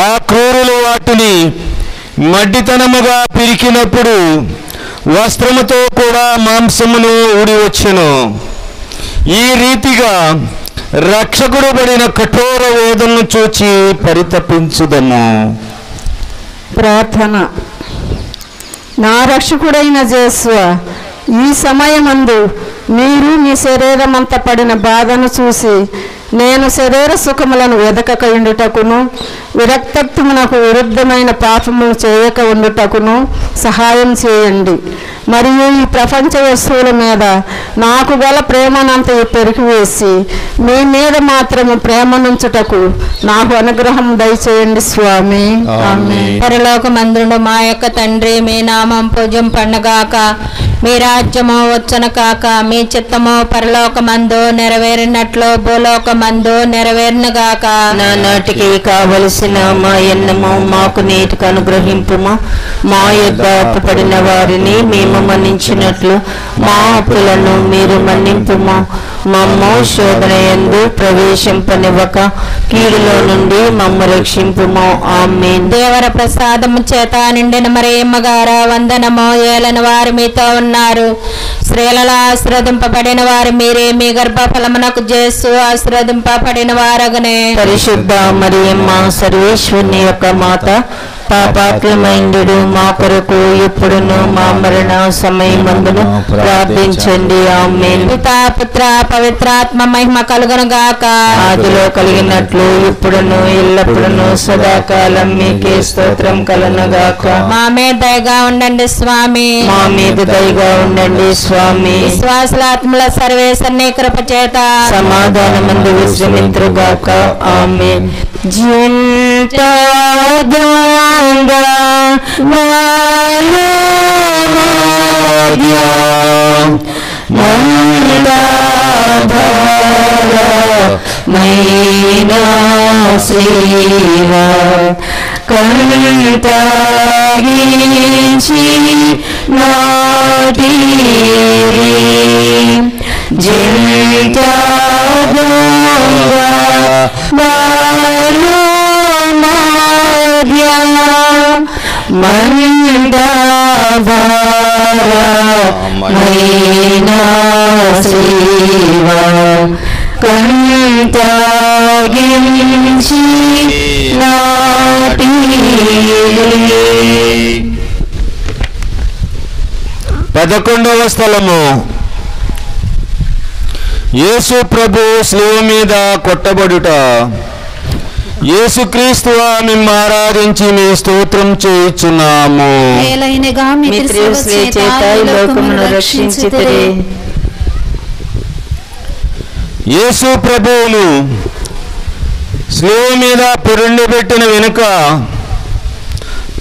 ఆ క్రూరులు వాటిని మడ్డితనముగా పిరికినప్పుడు వస్త్రముతో కూడా మాంసమును ఊడి వచ్చెను. ఈ రీతిగా రక్షకుడు పడిన కఠోర వేదనను చూచి పరితపించుదము. ప్రార్థన. నా రక్షకుడైన యేసువా, ఈ సమయమందు మీరు మీ శరీరమంతా పడిన బాధను చూసి నేను శరీర సుఖములను వెదకక ఉండుటకును విరక్తత్వమునకు విరుద్ధమైన పాపములు చేయక ఉండుటకును సహాయం చేయండి. మరియు ఈ ప్రపంచ వస్తువుల మీద నాకు గల ప్రేమనంతా పెరిగివేసి మీ మీద మాత్రము ప్రేమనుంచుటకు నాకు అనుగ్రహం దయచేయండి స్వామి. ఆమేన్. పరలోకమందుండు మా యొక్క తండ్రి, మీ నామం పూజ్యం పండుగాక, మీ రాజ్యము వచ్చును కాక, మీ చిత్తము పరలోకమందు నెరవేరినట్లు భూలోకమందు నెరవేరునుగాక. నానాటికి కావలసిన మా ఎన్నము మాకు నేటికి అనుగ్రహింపుము. మా యొక్క అప్పుపడిన వారిని మేము మన్నించినట్లు మా అప్పులను మీరు మన్నింపుము. మమ్ము శోధనయందు ప్రవేశింపనివ్వక కీడులో నుండి మమ్ము రక్షింపుము. ఆమేన్. దేవర ప్రసాదము చేత నిండిన మరియమ్మ గారా వందనము. ఏలన వారు మీతో ఉన్నారు, స్త్రీలలో ఆశీర్వదింపబడిన వారు మీరే, మీ గర్భఫలమునకు జేసు ఆశీర్వదింపబడిన వారగనే. పరిశుద్ధ మరియమ్మ సర్వేశ్వరుని యొక్క మాత, పాపాత్మమైండు మా కొరకు ఇప్పుడును మా మరణ సమయమందును ప్రార్థించండి. ఆమేన్. పితా పుత్ర పవిత్రాత్మ మహిమ కలుగును గాక. ఆదిలో కలిగినట్లు ఇప్పుడును ఎల్లప్పుడును సదాకాలం మీకే స్తోత్రం కలుగును గాక. మా మీద దయగా ఉండండి స్వామి. మా మీద దయగా ఉండండి స్వామి. విశ్వాసులాత్మల సర్వేశ్వరుని కృప చేత సమాధానమందు విశ్రమింతురుగాక. ఆమేన్. కంటాగించి నాటి కంటాగించి నాటి. 11వ స్థలము. యేసు ప్రభు శిలువ మీద కొట్టబడుట. యేసుక్రీస్తు మిమ్ము ఆరాధించి మీ స్తోత్రం చేయుచున్నాము. ఏలైనగా మీ త్రిశూల చేత ఈ లోకమును రక్షించితిరి. యేసు ప్రభువును శిలువ మీద పురుండబెట్టిన వెనుక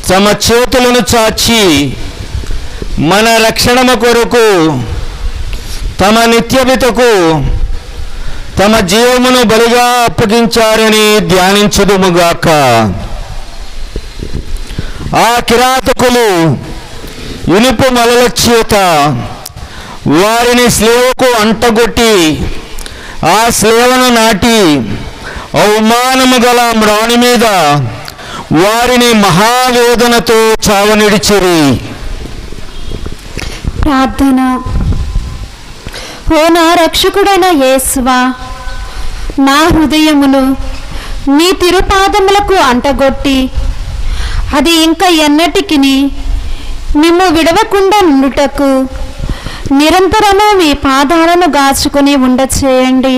తమ చేతులను చాచి మన రక్షణ కొరకు తమ నిత్యపితకు తమ జీవమును బలిగా అప్పగించారని ధ్యానించుదుముగాక. ఆ కిరాతకులు ఇనుపు మలల చేత వారిని స్లేవకు అంటగొట్టి ఆ స్లేవను నాటి అవమానము గల మ్రాణి మీద వారిని మహావేదనతో చావనిడిచిరి. ప్రార్థన. ఓ నా రక్షకుడైన యేసువా, నా హృదయమును నీ తిరుపాదములకు అంటగొట్టి అది ఇంకా ఎన్నటికిని మిమ్ము విడవకుండా నుండుటకు నిరంతరము మీ పాదాలను గాచుకొని ఉండచేయండి.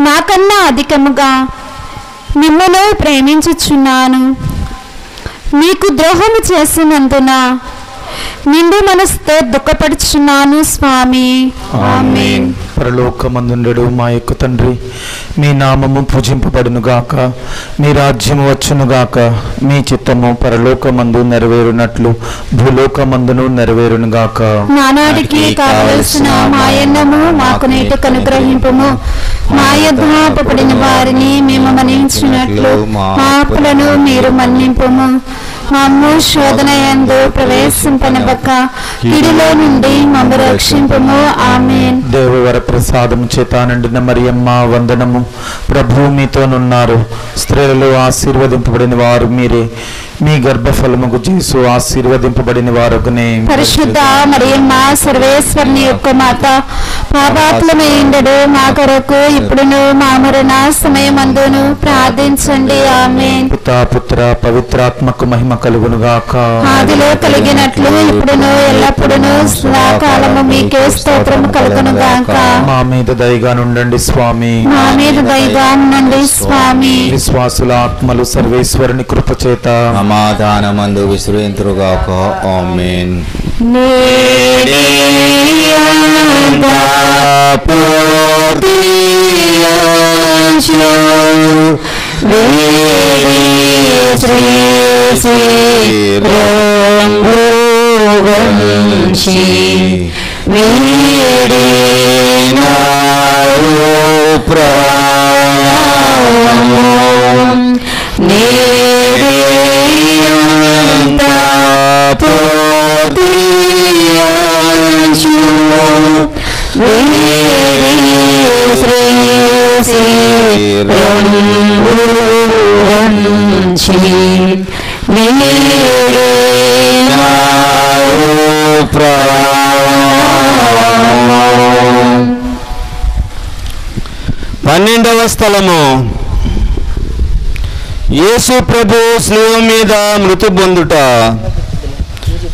నాకన్నా అధికముగా మిమ్మల్ని ప్రేమించుచున్నాను. మీకు ద్రోహము చేసినందున నిండు మనసుతో దుఃఖపడుచున్నాను స్వామి. ఆమేన్. పరలోకమందుండు మా యొక్క తండ్రి, మీ నామము పూజింపబడును గాక, మీ రాజ్యము వచ్చును గాక, మీ చిత్తము పరలోకమందు నెరవేరునట్లు భూలోకమందును నెరవేరును గాక. నానాడికి కావలసిన మాయన్నము మాకు నేటికి అనుగ్రహింపుము. మా యొద్ద అప్పుపడిన వారిని మేము మన్నించినట్లు మా అప్పులను మీరు మన్నింపుము. మమ్ము శోధనయందు ప్రవేశింపనివ్వక కీడులో నుండి మమ్ము రక్షింపుము. ఆమేన్. దేవవర ప్రసాదము చేత నిండిన మరియమ్మ వందనము. ప్రభువు మీతోనున్నారు, స్త్రీలలో ఆశీర్వదింపబడిన వారు మీరే, మీ గర్భఫలముకు యేసు ఆశీర్వదింపబడిన వారుగనే. పరిశుద్ధ మరియమ్మ సర్వేశ్వరుని యొక్క మాత, పాపాత్మయుండెడు మా కొరకు ఇప్పుడును మా మరణ సమయమందును ప్రార్థించండి. ఆమేన్. పితా పుత్ర పవిత్రాత్మకు మహిమ కలుగును గాక. ఆదిలో కలిగినట్లు ఇప్పుడును ఎల్లప్పుడును సదాకాలము మీకే స్తోత్రము కలుగును గాక. మా మీద దయగా నుండండి స్వామి. మా మీద దయగా ఉండండి స్వామి. విశ్వాసుల ఆత్మలు సర్వేశ్వరుని కృపచేత సమాధానమందు విశ్రయింతురుగాక. ఆమేన్. We పన్నెండవ స్థలము. యేసు ప్రభు శిలువ మీద మృతి పొందుట.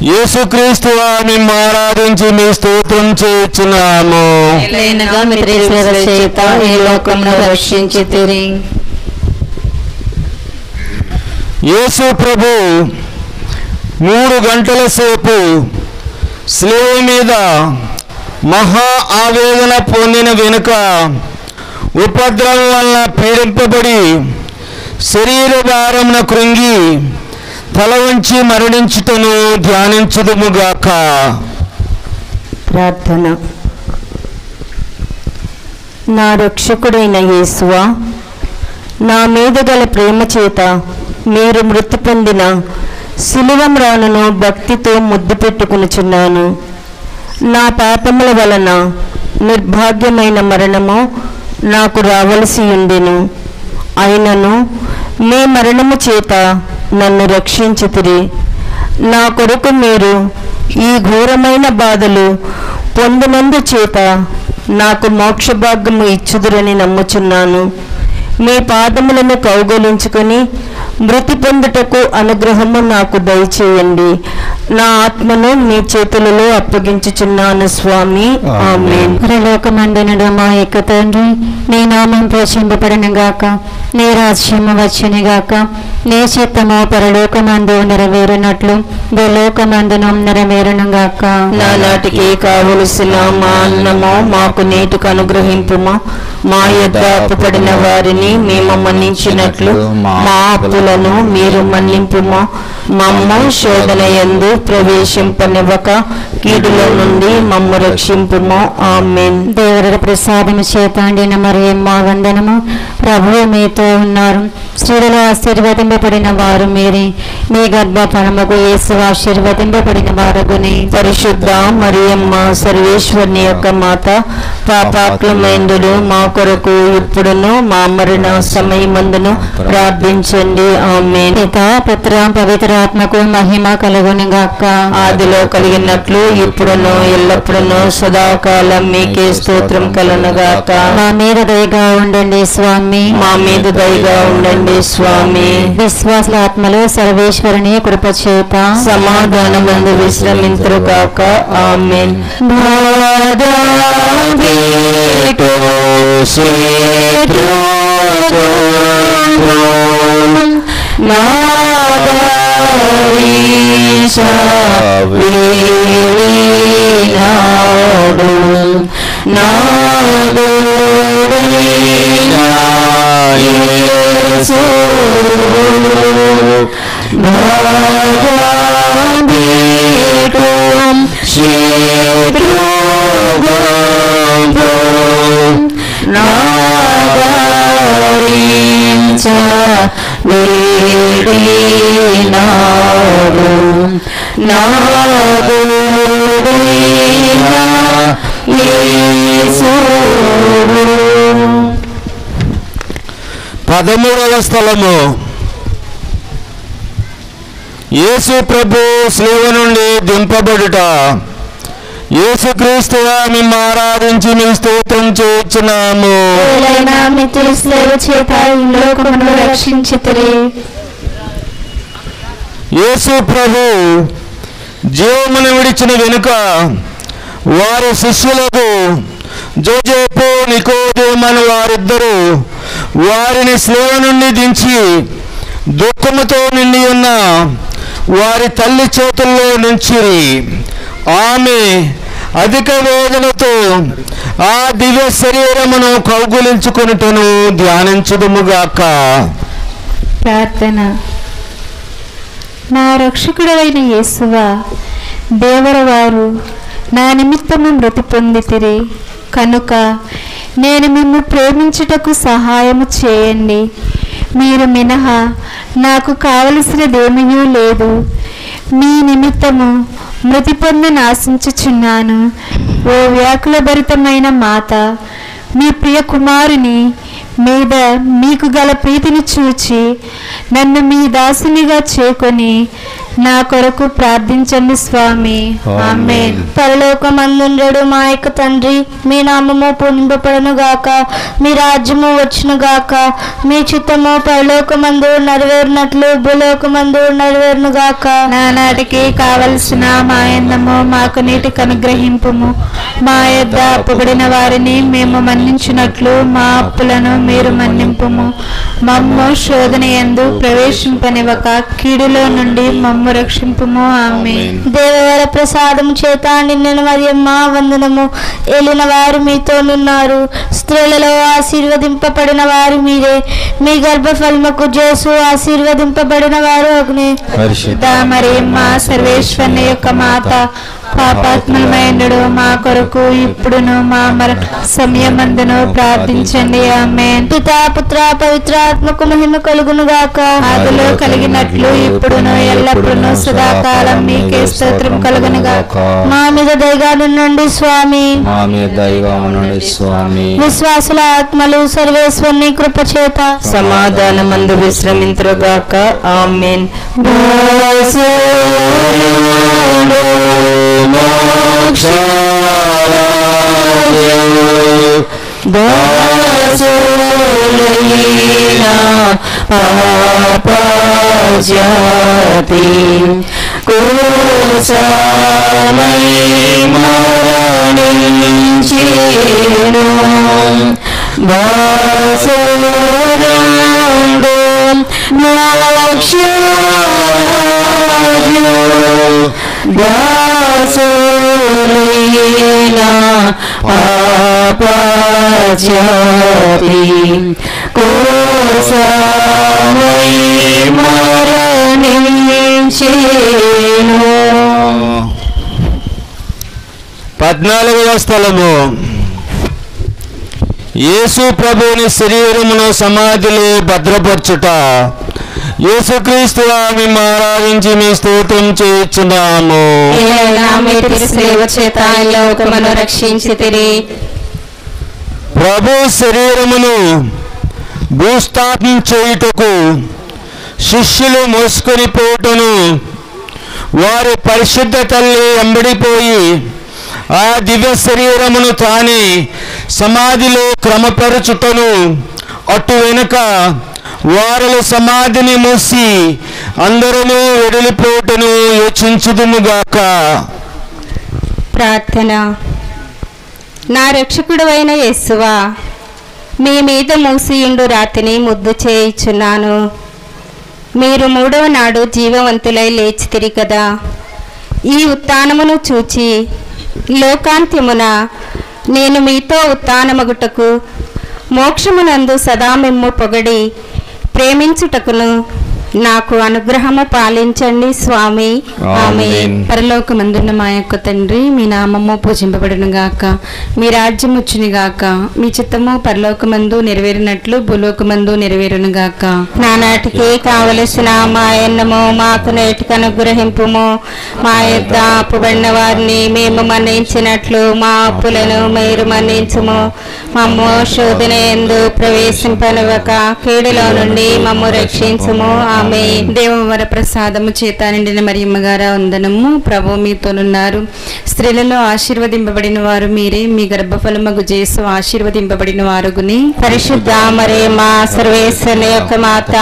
యేసుక్రీస్తు మిమ్ము ఆరాధించి మీ స్తోత్రం చేయుచున్నాము. చేత ఈ లోకమును రక్షించితిరి. యేసు ప్రభు 3 గంటల సేపు శిలువ మీద మహా ఆవేదన పొందిన వెనుక ఉపద్రవం వలన పీడింపబడి శరీర భారమున కృంగి తల వంచి మరణించుటను ధ్యానించుదుముగాక. ప్రార్థన. నా రక్షకుడైన యేసువా, నా మీద గల ప్రేమ చేత మీరు మృతి పొందిన శిలువ మ్రానును భక్తితో ముద్దు పెట్టుకునుచున్నాను. నా పాపముల వలన నిర్భాగ్యమైన మరణము నాకు రావలసి ఉండెను. అయినను మీ మరణము చేత నన్ను రక్షించితిరి. నా కొరకు మీరు ఈ ఘోరమైన బాధలు పొందినందు చేత నాకు మోక్ష భాగ్యము ఇచ్చుదురని నమ్ముచున్నాను. మీ పాదములను కౌగలించుకొని మృతి పొందుటకు అనుగ్రహము నాకు దయచేయండి. నా ఆత్మను మీ చేతులలో అప్పగించుచున్నాను స్వామి. ఆమేన్. పరలోకమందున మా యొక్క తండ్రి, నీ నామం పోషింపబడను గాక, నీ రాజ్యము వచ్చును గాక, నీ చిత్తము పరలోకమందు నెరవేరునట్లు భూలోకమందును నెరవేరును గాక. నానాటికి కావలసిన మా అన్నము మాకు నేటికి అనుగ్రహింపుమా. మా యొద్ద అప్పుపడిన వారిని మేము మన్నించినట్లు మా అప్పులను మీరు మన్నింపుమా. మమ్ము శోధన యందు ప్రవేశింపనివ్వక కీడులో నుండి మమ్ము రక్షింపుమా. ఆమేన్. దేవుడి ప్రసాదము చేత నిండిన మరియమ్మ వందనము. ప్రభువు మీతో ఉన్నారు. స్త్రీలలో ఆశీర్వదింపబడిన వారు మీరే. మీ గర్భఫలముకు యేసు ఆశీర్వదింపబడిన వారగుని. పరిశుద్ధ మరియమ్మ సర్వేశ్వరుని యొక్క మాత, పాపాత్ములైందులు మా కొరకు ఇప్పుడును మా మరణ సమయమందును ప్రార్థించండి. ఆమేన్. పితా పుత్ర పవిత్రాత్మకు మహిమ కలుగును గాక. ఆదిలో కలిగినట్లు ఇప్పుడును ఎల్లప్పుడును సదాకాలం మీకే స్తోత్రం కలుగును గాక. మా మీద దయగా ఉండండి స్వామి. మా మీద దయగా ఉండండి స్వామి. విశ్వాసాత్మలు సర్వేశ్వరుని కృపచేత సమాధానమందు విశ్రమింతురు గాక. ఆమేన్. పదమూడవ స్థలము. యేసు ప్రభు శిలువ నుండి దింపబడుట. యేసుక్రీస్తు మిమ్ము ఆరాధించి మీ స్తోత్రం చేయుచున్నాము. యేసు ప్రభు జీవమును విడిచిన వెనుక వారి శిష్యులకు జోజేపు నికోదేమను వారిద్దరూ వారిని శిలువ నుండి దించి దుఃఖముతో నిండి ఉన్న వారి తల్లి చేతుల్లో నుంచిరి. ఆమె అధిక వేదనతో ఆ దివ్య శరీరమును కౌగులించుకొనుటను ధ్యానించుదుముగాక. ప్రార్థన. నా రక్షకుడైన యేసువా, దేవరవారు నా నిమిత్తము మృతి పొందితిరి కనుక నేను మిమ్ము ప్రేమించుటకు సహాయము చేయండి. మీరు మినహా నాకు కావలసినదేమీ లేదు. మీ నిమిత్తము మృతి పొందని ఆశించుచున్నాను. ఓ వ్యాకులభరితమైన మాత, మీ ప్రియ కుమారుని మీద మీకు గల ప్రీతిని చూచి నన్ను మీ దాసునిగా చేకొని నా కొరకు ప్రార్థించండి స్వామి. ఆమేన్. పరలోకమందుండెడు మా యొక్క తండ్రి, మీ నామము పూజింపబడును గాక, మీ రాజ్యము వచ్చును గాక, మీ చిత్తము పరలోకమందు నెరవేరినట్లు భూలోకమందు నెరవేరును గాక. నానాటికి కావలసిన మా అన్నము మాకు నీటికి అనుగ్రహింపుము. మా యొద్ద అప్పుబడిన వారిని మేము మన్నించినట్లు మా అప్పులను మీరు మన్నింపుము. మమ్ము శోధన యందు ప్రవేశింపనివ్వక కీడులో నుండి మమ్ము రక్షింపుము. ఆమేన్. దేవవర ప్రసాదము చేత నిన్న మరియమ్మ వందనము. ఏలిన వారు మీతోనున్నారు, స్త్రీలలో ఆశీర్వదింపబడిన వారు మీరే, మీ గర్భఫలముకు జేసు ఆశీర్వదింపబడిన వారు అగ్ని. పరిశుద్ధ మరియమ్మ సర్వేశ్వరుని యొక్క మాత, పాపాత్మలమైనడు మా కొరకు ఇప్పుడును మా మరణ సమయమందును ప్రార్థించండి. ఆమేన్. పితా పుత్ర పవిత్రాత్మకు మహిమ కలుగును గాక. ఆదిలో కలిగినట్లు ఇప్పుడును ఎల్లప్పుడూ సదాకాలం మీకే స్తోత్రం కలుగును గాక. మా మీద దయగా నుండి స్వామి, మా మీద దయగా ఉండండి స్వామి. విశ్వాసుల ఆత్మలు సర్వేశ్వరుని కృప చేత సమాధానమందు విశ్రమింతురుగాక. ఆమేన్. పాపజాతి కోసమై మరణించెను బాసురంగు మోక్షరాజు దాసులైన పాపజాతి కోసమై మరణించెను. 14వ స్థలము. యేసు ప్రభువుని శరీరమును సమాధిలో భద్రపరచుట. యేసుక్రీస్తు మేము ఆరాధించి మీ స్తోత్రం చేయుచున్నాము. సేవ చేత లోకమును రక్షించితిరి. ప్రభు శరీరమును భూస్థాపన చేయుటకు శిష్యులు మోసుకొని పోటును వారి పరిశుద్ధ తల్లి ఎంబడిపోయి ఆ దివ్య శరీరమును తానే సమాధిలో క్రమపరచుటను అటు వెనుక వారలు సమాధిని మూసి అందరూ వెడలిపోటును యోచించుదుముగాక. ప్రార్థన. నా రక్షకుడు అయిన యేసువా, మీ మీద మూసియుండు రాతిని ముద్దు చేయుచున్నాను. మీరు 3వ నాడు జీవవంతులై లేచితిరి కదా. ఈ ఉత్థానమును చూచి లోకాంత్యమున నేను మీతో ఉత్థానమగుటకు మోక్షమునందు సదా మిమ్ము పొగడి ప్రేమించుటకును నాకు అనుగ్రహము పాలించండి స్వామి. ఆమేన్. పరలోకమందున్న మా యొక్క తండ్రి, మీ నామము పూజింపబడును గాక, మీ రాజ్యం వచ్చును గాక, మీ చిత్తము పరలోకమందు నెరవేరినట్లు భూలోకమందు నెరవేరును గాక. నానాటికి కావలసిన మా అన్నము మాకు నేటికి అనుగ్రహింపుము. మా యొద్ద అప్పుబడిన వారిని మేము మన్నించినట్లు మా అప్పులను మీరు మన్నించుము. మమ్ము శోధన యందు ప్రవేశింపనివ్వక కీడులో నుండి మమ్ము రక్షించుము. ఆమేన్. దేవవర ప్రసాదము చేత నిండిన మరియమ్మ గారా వందనము. ప్రభు మీతోనున్నారు, స్త్రీలలో ఆశీర్వదింపబడిన వారు మీరే, మీ గర్భఫలమగు జేసు ఆశీర్వదింపబడిన వారుగుని. పరిశుద్ధ మరియమ్మ సర్వేశ్వరుని యొక్క మాత,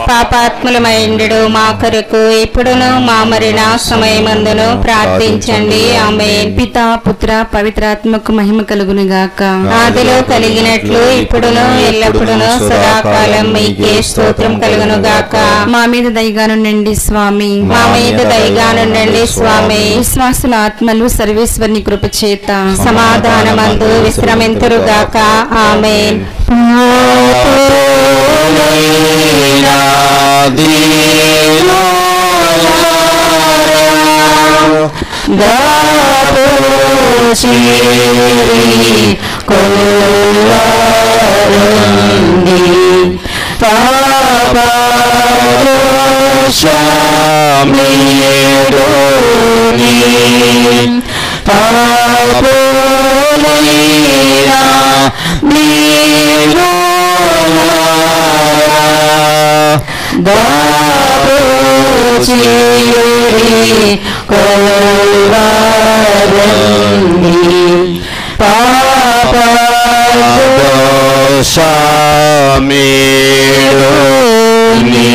పాపాత్ములమైండు మా కొరకు ఇప్పుడును మా మరణ సమయమందును ప్రార్థించండి. ఆమేన్. పితా పుత్ర పవిత్రాత్మకు మహిమ కలుగును గాక. ఆదిలో కలిగినట్లు ఇప్పుడును ఎల్లప్పుడును సదాకాలం మీకే స్తోత్రం కలుగును గాక. మా మీద దయగానుండండి స్వామి. మా మీద దయగానుండండి స్వామి. విశ్వాసుల ఆత్మలు సర్వేశ్వరుని కృప చేత సమాధానమందు విశ్రమింతురుగాక. ఆమేన్. పాపులైన మీరు చేయుడి కొల్వారండి పాపదోషమేడు నీ